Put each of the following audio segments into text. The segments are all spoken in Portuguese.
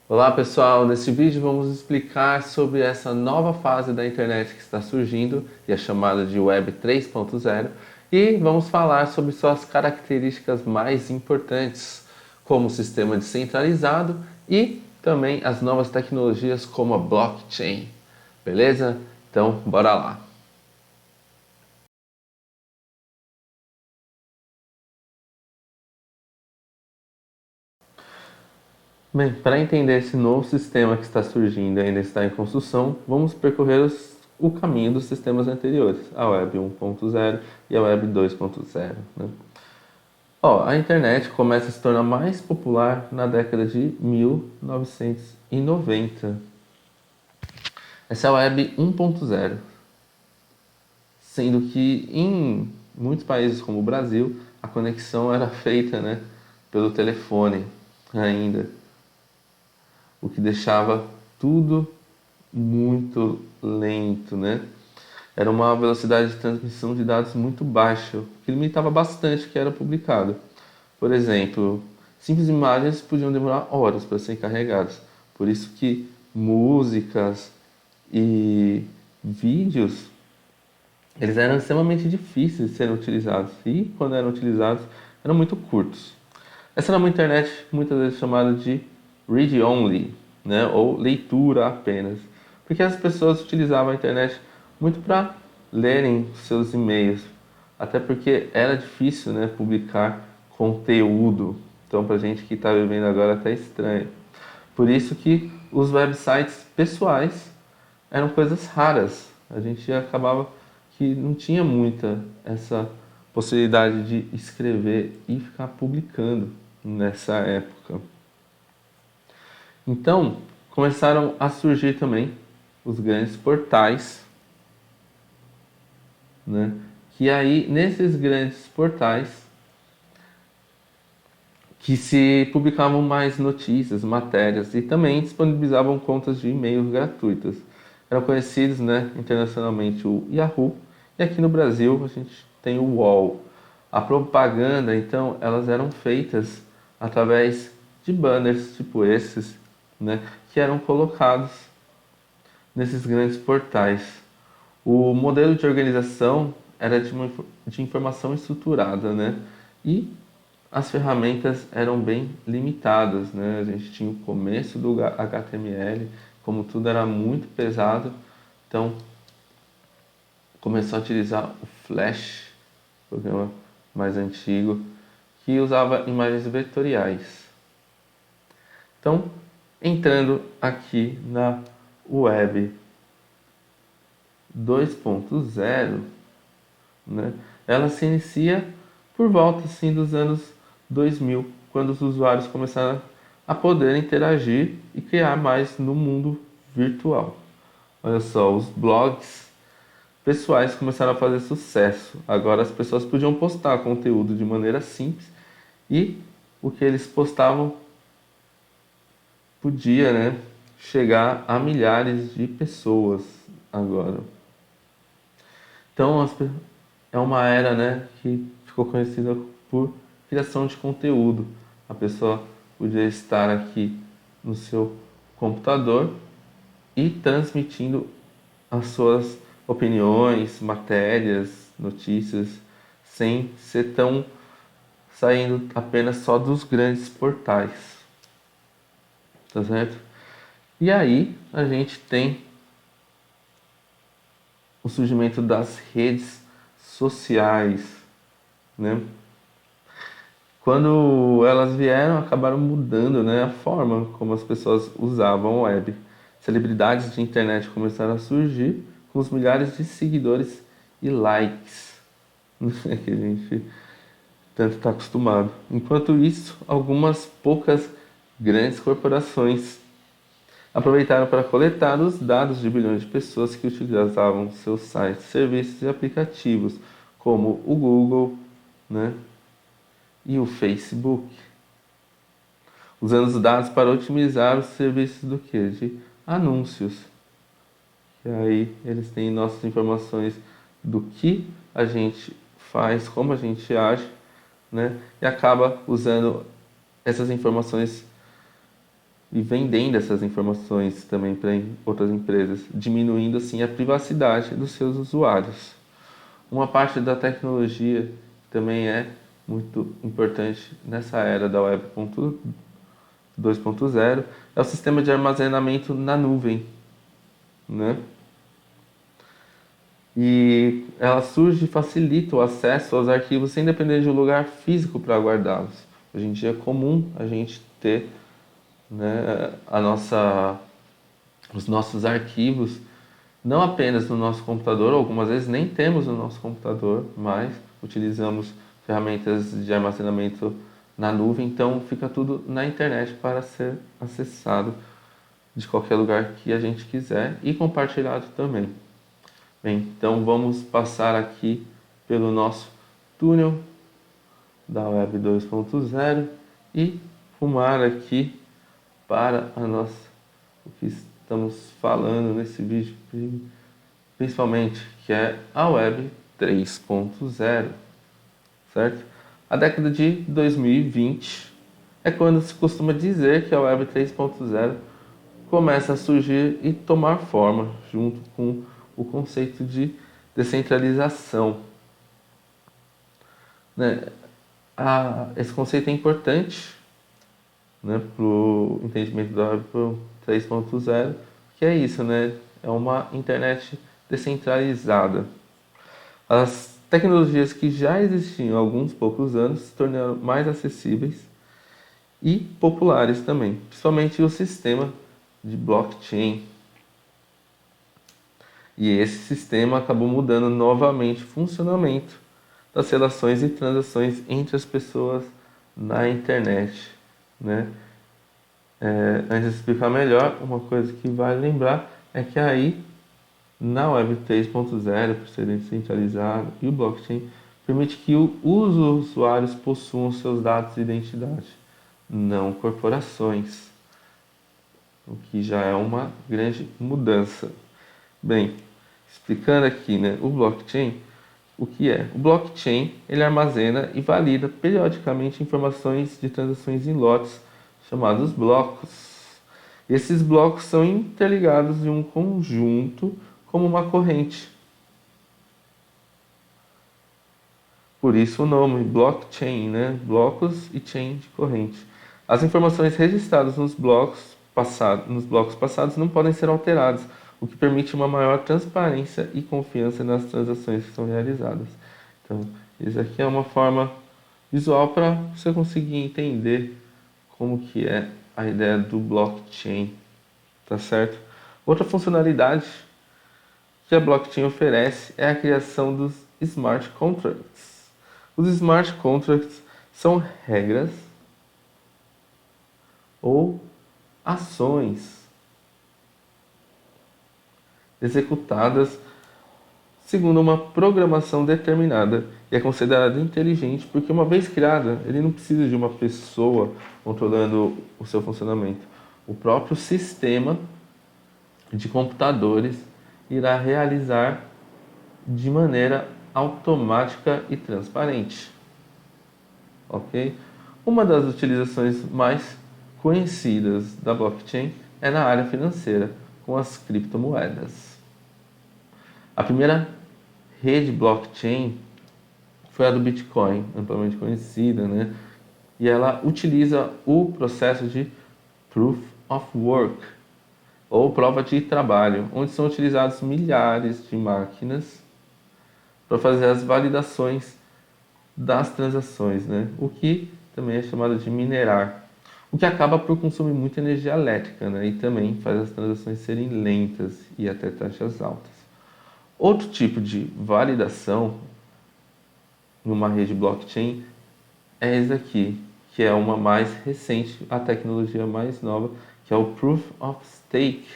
Olá pessoal, neste vídeo vamos explicar sobre essa nova fase da internet que está surgindo e é chamada de Web 3.0 e vamos falar sobre suas características mais importantes, como o sistema descentralizado e também as novas tecnologias como a blockchain. Beleza? Então, bora lá! Bem, para entender esse novo sistema que está surgindo e ainda está em construção, vamos percorrer o caminho dos sistemas anteriores, a Web 1.0 e a Web 2.0. Né? A internet começa a se tornar mais popular na década de 1990. Essa é a Web 1.0, sendo que em muitos países como o Brasil, a conexão era feita, né, pelo telefone ainda, o que deixava tudo muito lento, né? Era uma velocidade de transmissão de dados muito baixa, o que limitava bastante o que era publicado. Por exemplo, simples imagens podiam demorar horas para serem carregadas. Por isso que músicas e vídeos eles eram extremamente difíceis de serem utilizados e quando eram utilizados eram muito curtos. Essa era uma internet muitas vezes chamada de read only, né, ou leitura apenas, porque as pessoas utilizavam a internet muito para lerem seus e-mails, até porque era difícil, né, publicar conteúdo. Então, para gente que está vivendo agora, até estranho. Por isso que os websites pessoais eram coisas raras. A gente acabava que não tinha muita essa possibilidade de escrever e ficar publicando nessa época. Então, começaram a surgir também os grandes portais, né? Que aí, nesses grandes portais, que se publicavam mais notícias, matérias e também disponibilizavam contas de e-mail gratuitas. Eram conhecidos, né, internacionalmente o Yahoo e aqui no Brasil a gente tem o UOL. A propaganda, então, elas eram feitas através de banners tipo esses, né, que eram colocados nesses grandes portais. O modelo de organização era de informação estruturada, né? E as ferramentas eram bem limitadas, né? A gente tinha o começo do HTML, como tudo era muito pesado, então começou a utilizar o Flash, programa mais antigo, que usava imagens vetoriais. Então, entrando aqui na Web 2.0, né? Ela se inicia por volta assim, dos anos 2000, quando os usuários começaram a poder interagir e criar mais no mundo virtual. Olha só, os blogs pessoais começaram a fazer sucesso. Agora as pessoas podiam postar conteúdo de maneira simples e o que eles postavam podia, né, chegar a milhares de pessoas agora. Então, é uma era, né, que ficou conhecida por criação de conteúdo. A pessoa podia estar aqui no seu computador e transmitindo as suas opiniões, matérias, notícias, sem ser tão saindo apenas só dos grandes portais. Tá certo? E aí a gente tem o surgimento das redes sociais, né? Quando elas vieram, acabaram mudando, né, a forma como as pessoas usavam a web. Celebridades de internet começaram a surgir com os milhares de seguidores e likes, né, que a gente tanto está acostumado. Enquanto isso, algumas poucas grandes corporações aproveitaram para coletar os dados de bilhões de pessoas que utilizavam seus sites, serviços e aplicativos, como o Google, né, e o Facebook, usando os dados para otimizar os serviços do que? De anúncios. E aí eles têm nossas informações do que a gente faz, como a gente age, né, e acaba usando essas informações e vendendo essas informações também para outras empresas, diminuindo assim a privacidade dos seus usuários. Uma parte da tecnologia que também é muito importante nessa era da Web 2.0 é o sistema de armazenamento na nuvem, né? E ela surge e facilita o acesso aos arquivos sem depender de um lugar físico para guardá-los. Hoje em dia é comum a gente ter, né, os nossos arquivos não apenas no nosso computador, algumas vezes nem temos no nosso computador, mas utilizamos ferramentas de armazenamento na nuvem, então fica tudo na internet para ser acessado de qualquer lugar que a gente quiser e compartilhado também. Bem, então vamos passar aqui pelo nosso túnel da Web 2.0 e rumar aqui para a nossa, o que estamos falando nesse vídeo, principalmente, que é a Web 3.0, certo? A década de 2020 é quando se costuma dizer que a Web 3.0 começa a surgir e tomar forma, junto com o conceito de descentralização. Né? Esse conceito é importante, né, para o entendimento da Web 3.0, que é isso, né? É uma internet descentralizada. As tecnologias que já existiam há alguns poucos anos se tornaram mais acessíveis e populares também, principalmente o sistema de blockchain. E esse sistema acabou mudando novamente o funcionamento das relações e transações entre as pessoas na internet, né? Antes de explicar melhor, uma coisa que vale lembrar é que aí, na Web 3.0, por ser descentralizado, e o blockchain permite que os usuários possuam seus dados de identidade, não corporações, o que já é uma grande mudança. Bem, explicando aqui, né, o blockchain, o que é? O blockchain, ele armazena e valida periodicamente informações de transações em lotes, chamados blocos. Esses blocos são interligados em um conjunto como uma corrente. Por isso o nome blockchain, né? Blocos e chain de corrente. As informações registradas nos blocos passados não podem ser alteradas, o que permite uma maior transparência e confiança nas transações que são realizadas. Então, isso aqui é uma forma visual para você conseguir entender como que é a ideia do blockchain, tá certo? Outra funcionalidade que a blockchain oferece é a criação dos smart contracts. Os smart contracts são regras ou ações executadas segundo uma programação determinada e é considerado inteligente porque, uma vez criada, ele não precisa de uma pessoa controlando o seu funcionamento. O próprio sistema de computadores irá realizar de maneira automática e transparente. Ok? Uma das utilizações mais conhecidas da blockchain é na área financeira, com as criptomoedas. A primeira rede blockchain foi a do Bitcoin, amplamente conhecida, né? E ela utiliza o processo de Proof of Work, ou prova de trabalho, onde são utilizados milhares de máquinas para fazer as validações das transações, né? O que também é chamado de minerar, o que acaba por consumir muita energia elétrica, né? E também faz as transações serem lentas e até taxas altas. Outro tipo de validação numa rede blockchain é esse aqui, que é uma mais recente, a tecnologia mais nova, que é o Proof of Stake,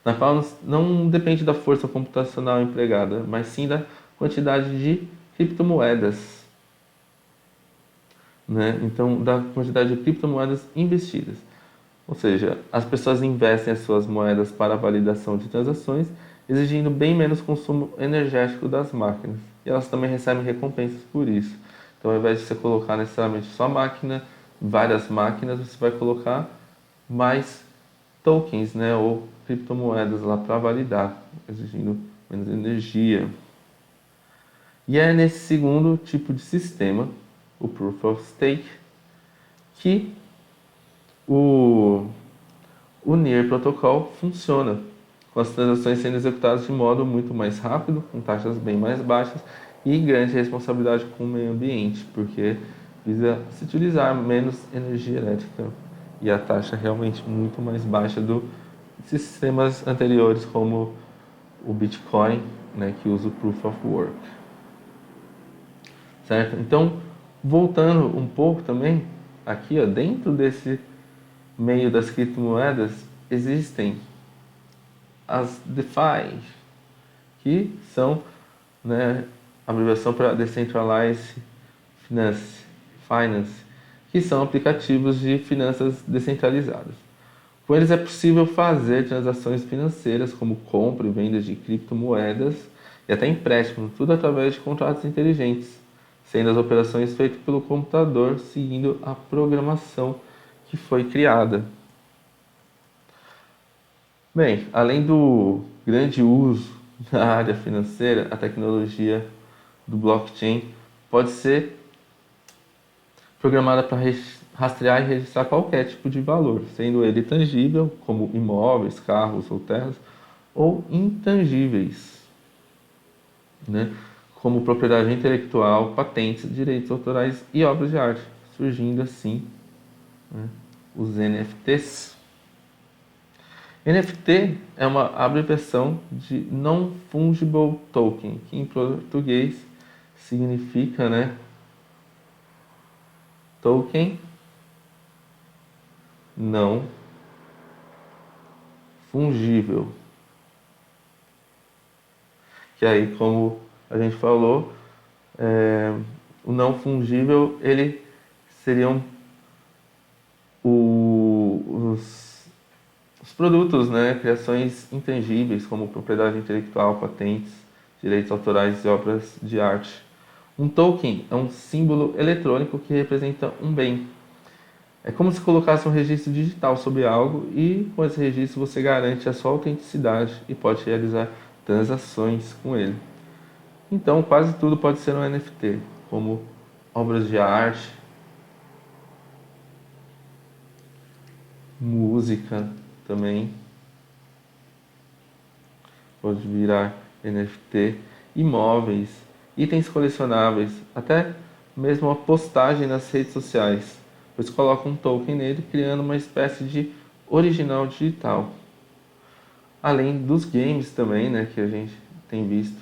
na qual não depende da força computacional empregada, mas sim da quantidade de criptomoedas, né? Então, da quantidade de criptomoedas investidas. Ou seja, as pessoas investem as suas moedas para a validação de transações, exigindo bem menos consumo energético das máquinas. E elas também recebem recompensas por isso. Então, ao invés de você colocar necessariamente só máquina, várias máquinas, você vai colocar mais tokens, né, ou criptomoedas lá para validar, exigindo menos energia. E é nesse segundo tipo de sistema, o Proof of Stake, que o Near Protocol funciona, com as transações sendo executadas de modo muito mais rápido, com taxas bem mais baixas e grande responsabilidade com o meio ambiente, porque visa se utilizar menos energia elétrica e a taxa realmente muito mais baixa do sistemas anteriores, como o Bitcoin, né, que usa o Proof of Work. Certo? Então, voltando um pouco também, aqui ó, dentro desse meio das criptomoedas, existem as DeFi, que são, né, a abreviação para Decentralized Finance, que são aplicativos de finanças descentralizadas. Com eles é possível fazer transações financeiras como compra e venda de criptomoedas e até empréstimo, tudo através de contratos inteligentes, sendo as operações feitas pelo computador seguindo a programação que foi criada. Bem, além do grande uso na área financeira, a tecnologia do blockchain pode ser programada para rastrear e registrar qualquer tipo de valor, sendo ele tangível, como imóveis, carros ou terras, ou intangíveis, né, como propriedade intelectual, patentes, direitos autorais e obras de arte, surgindo assim, né, os NFTs. NFT é uma abreviação de Non-Fungible Token, que em português significa, né, token não fungível. Que aí, como a gente falou, o não fungível, ele seriam os produtos, né, criações intangíveis, como propriedade intelectual, patentes, direitos autorais e obras de arte. Um token é um símbolo eletrônico que representa um bem. É como se colocasse um registro digital sobre algo e com esse registro você garante a sua autenticidade e pode realizar transações com ele. Então, quase tudo pode ser um NFT, como obras de arte, música também pode virar NFT, imóveis, itens colecionáveis, até mesmo a postagem nas redes sociais, pois coloca um token nele, criando uma espécie de original digital. Além dos games também, né, que a gente tem visto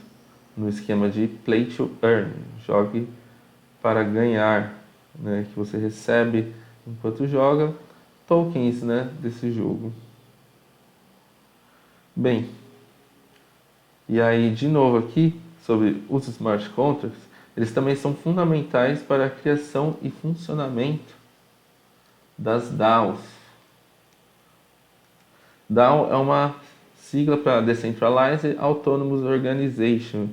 no esquema de play to earn, jogue para ganhar, né, que você recebe enquanto joga tokens, né, desse jogo. Bem, e aí de novo aqui sobre os smart contracts, eles também são fundamentais para a criação e funcionamento das DAOs. DAO é uma sigla para Decentralized Autonomous Organization,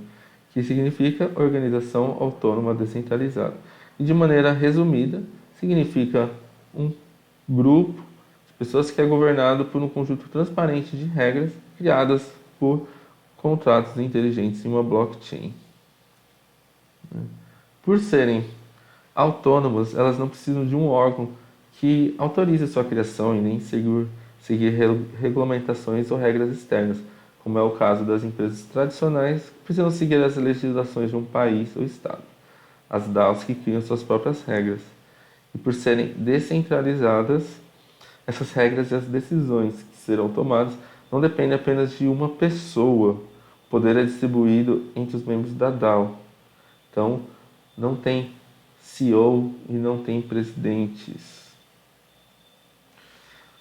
que significa Organização Autônoma Descentralizada. E de maneira resumida, significa um grupo de pessoas que é governado por um conjunto transparente de regras criadas por contratos inteligentes em uma blockchain. Por serem autônomas, elas não precisam de um órgão que autorize a sua criação e nem seguir regulamentações ou regras externas, como é o caso das empresas tradicionais, que precisam seguir as legislações de um país ou estado. As DAOs que criam suas próprias regras. E por serem descentralizadas, essas regras e as decisões que serão tomadas não dependem apenas de uma pessoa. O poder é distribuído entre os membros da DAO. Então, não tem CEO e não tem presidentes.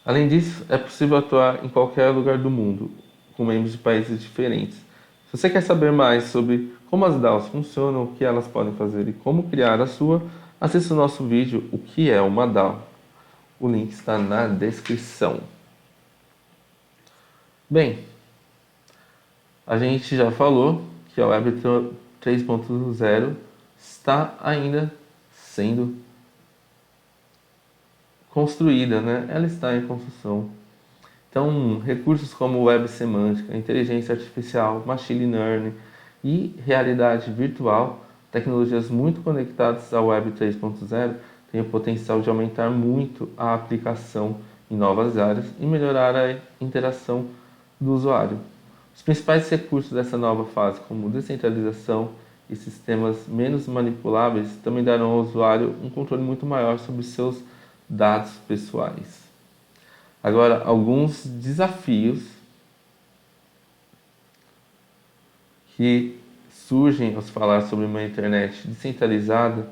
Além disso, é possível atuar em qualquer lugar do mundo, com membros de países diferentes. Se você quer saber mais sobre como as DAOs funcionam, o que elas podem fazer e como criar a sua, assista o nosso vídeo O que é uma DAO. O link está na descrição. Bem, a gente já falou que a Web 3.0 está ainda sendo construída, né? Ela está em construção. Então, recursos como web semântica, inteligência artificial, machine learning e realidade virtual, tecnologias muito conectadas à Web 3.0, têm o potencial de aumentar muito a aplicação em novas áreas e melhorar a interação do usuário. Os principais recursos dessa nova fase, como descentralização e sistemas menos manipuláveis, também darão ao usuário um controle muito maior sobre seus dados pessoais. Agora, alguns desafios que surgem ao se falar sobre uma internet descentralizada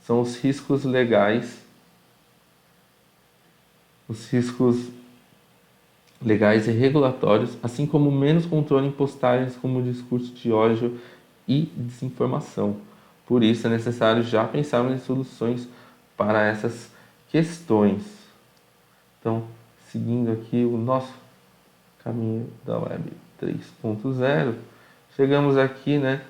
são os riscos legais e regulatórios, assim como menos controle em postagens como discurso de ódio e desinformação. Por isso, é necessário já pensarmos em soluções para essas questões. Então, seguindo aqui o nosso caminho da Web 3.0, chegamos aqui, né,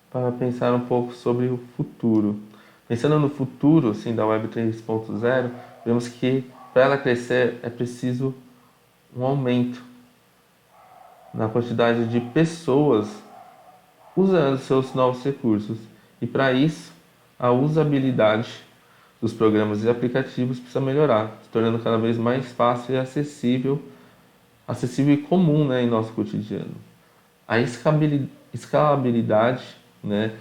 para pensar um pouco sobre o futuro. Pensando no futuro, assim, da Web 3.0, vemos que para ela crescer é preciso um aumento na quantidade de pessoas usando seus novos recursos. E para isso, a usabilidade dos programas e aplicativos precisa melhorar, se tornando cada vez mais fácil e acessível e comum, né, em nosso cotidiano. A escalabilidade, né,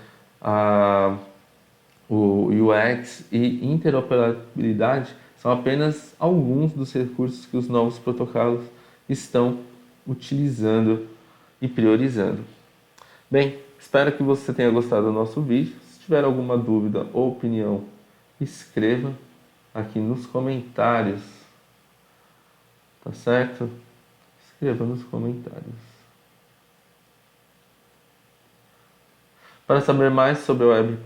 o UX e interoperabilidade são apenas alguns dos recursos que os novos protocolos estão utilizando e priorizando. Bem, espero que você tenha gostado do nosso vídeo. Se tiver alguma dúvida ou opinião, escreva aqui nos comentários, tá certo? Escreva nos comentários. Para saber mais sobre a Web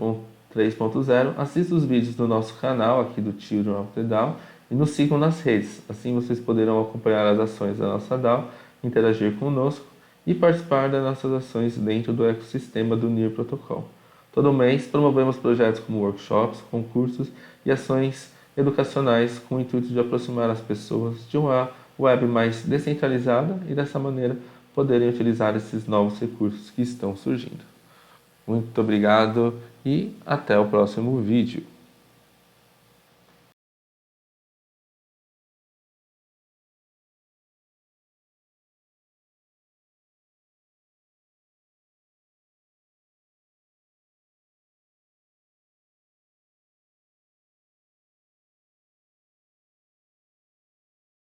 3.0, assista os vídeos do nosso canal aqui do Children of the DAO e nos sigam nas redes. Assim vocês poderão acompanhar as ações da nossa DAO, interagir conosco e participar das nossas ações dentro do ecossistema do NIR Protocol. Todo mês promovemos projetos como workshops, concursos e ações educacionais com o intuito de aproximar as pessoas de uma web mais descentralizada e dessa maneira poderem utilizar esses novos recursos que estão surgindo. Muito obrigado e até o próximo vídeo.